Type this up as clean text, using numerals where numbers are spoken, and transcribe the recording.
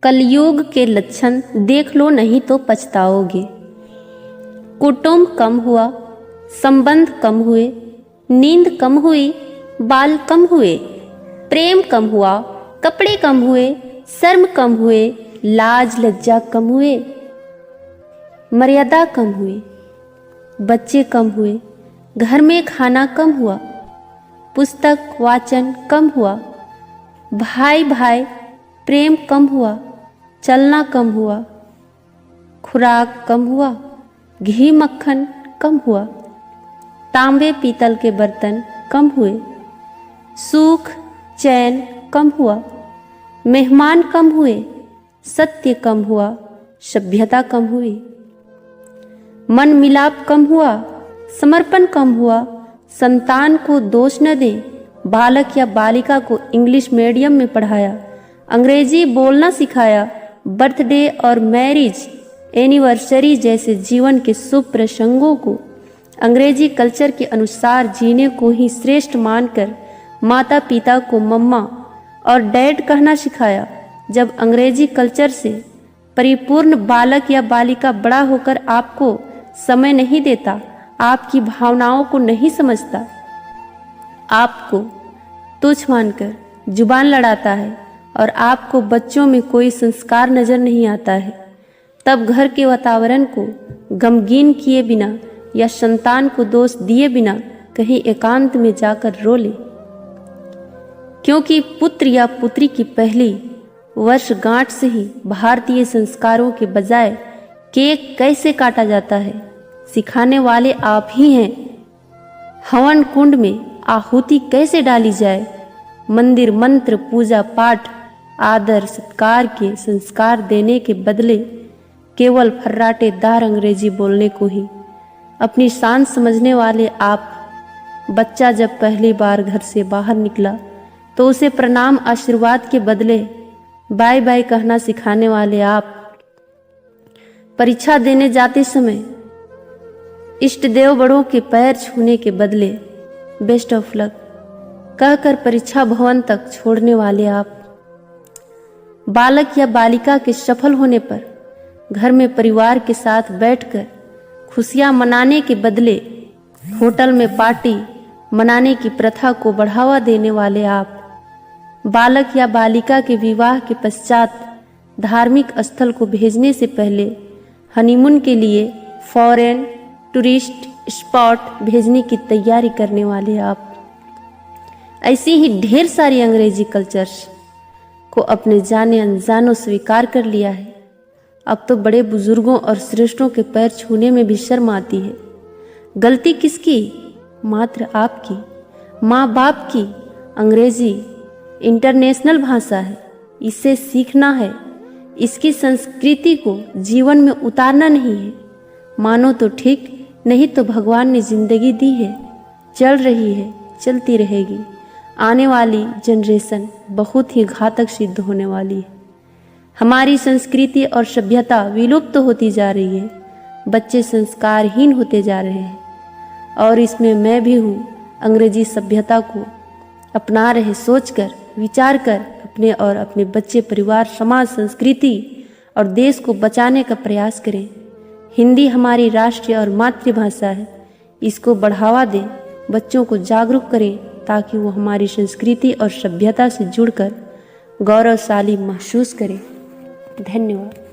कलयुग के लक्षण देख लो नहीं तो पछताओगे। कुटुंब कम हुआ, संबंध कम हुए, नींद कम हुई, बाल कम हुए, प्रेम कम हुआ, कपड़े कम हुए, शर्म कम हुए, लाज लज्जा कम हुए, मर्यादा कम हुई, बच्चे कम हुए, घर में खाना कम हुआ, पुस्तक वाचन कम हुआ, भाई भाई प्रेम कम हुआ, चलना कम हुआ, खुराक कम हुआ, घी मक्खन कम हुआ, तांबे पीतल के बर्तन कम हुए, सुख चैन कम हुआ, मेहमान कम हुए, सत्य कम हुआ, सभ्यता कम हुई, मन मिलाप कम हुआ, समर्पण कम हुआ, संतान को दोष न दें। बालक या बालिका को इंग्लिश मीडियम में पढ़ाया, अंग्रेजी बोलना सिखाया, बर्थडे और मैरिज एनिवर्सरी जैसे जीवन के शुभ प्रसंगों को अंग्रेजी कल्चर के अनुसार जीने को ही श्रेष्ठ मानकर माता पिता को मम्मा और डैड कहना सिखाया। जब अंग्रेजी कल्चर से परिपूर्ण बालक या बालिका बड़ा होकर आपको समय नहीं देता, आपकी भावनाओं को नहीं समझता, आपको तुच्छ मानकर जुबान लड़ाता है और आपको बच्चों में कोई संस्कार नजर नहीं आता है, तब घर के वातावरण को गमगीन किए बिना या संतान को दोष दिए बिना कहीं एकांत में जाकर रो ले। क्योंकि पुत्र या पुत्री की पहली वर्षगांठ से ही भारतीय संस्कारों के बजाय केक कैसे काटा जाता है सिखाने वाले आप ही हैं। हवन कुंड में आहुति कैसे डाली जाए, मंदिर मंत्र पूजा पाठ आदर सत्कार के संस्कार देने के बदले केवल फर्राटेदार अंग्रेजी बोलने को ही अपनी शान समझने वाले आप। बच्चा जब पहली बार घर से बाहर निकला तो उसे प्रणाम आशीर्वाद के बदले बाय बाय कहना सिखाने वाले आप। परीक्षा देने जाते समय इष्ट देव बड़ों के पैर छूने के बदले बेस्ट ऑफ लक कहकर परीक्षा भवन तक छोड़ने वाले आप। बालक या बालिका के सफल होने पर घर में परिवार के साथ बैठकर खुशियां मनाने के बदले होटल में पार्टी मनाने की प्रथा को बढ़ावा देने वाले आप। बालक या बालिका के विवाह के पश्चात धार्मिक स्थल को भेजने से पहले हनीमून के लिए फॉरेन टूरिस्ट स्पॉट भेजने की तैयारी करने वाले आप। ऐसी ही ढेर सारी अंग्रेजी कल्चर्स को अपने जाने अनजानों स्वीकार कर लिया है। अब तो बड़े बुजुर्गों और श्रेष्ठों के पैर छूने में भी शर्म आती है। गलती किसकी? मात्र आपकी, माँ बाप की। अंग्रेजी इंटरनेशनल भाषा है, इसे सीखना है, इसकी संस्कृति को जीवन में उतारना नहीं है। मानो तो ठीक, नहीं तो भगवान ने जिंदगी दी है, चल रही है, चलती रहेगी। आने वाली जनरेशन बहुत ही घातक सिद्ध होने वाली है। हमारी संस्कृति और सभ्यता विलुप्त होती जा रही है, बच्चे संस्कारहीन होते जा रहे हैं और इसमें मैं भी हूँ। अंग्रेजी सभ्यता को अपना रहे सोचकर विचार कर अपने और अपने बच्चे परिवार समाज संस्कृति और देश को बचाने का प्रयास करें। हिंदी हमारी राष्ट्रीय और मातृभाषा है, इसको बढ़ावा दें, बच्चों को जागरूक करें ताकि वो हमारी संस्कृति और सभ्यता से जुड़कर गौरवशाली महसूस करें। धन्यवाद।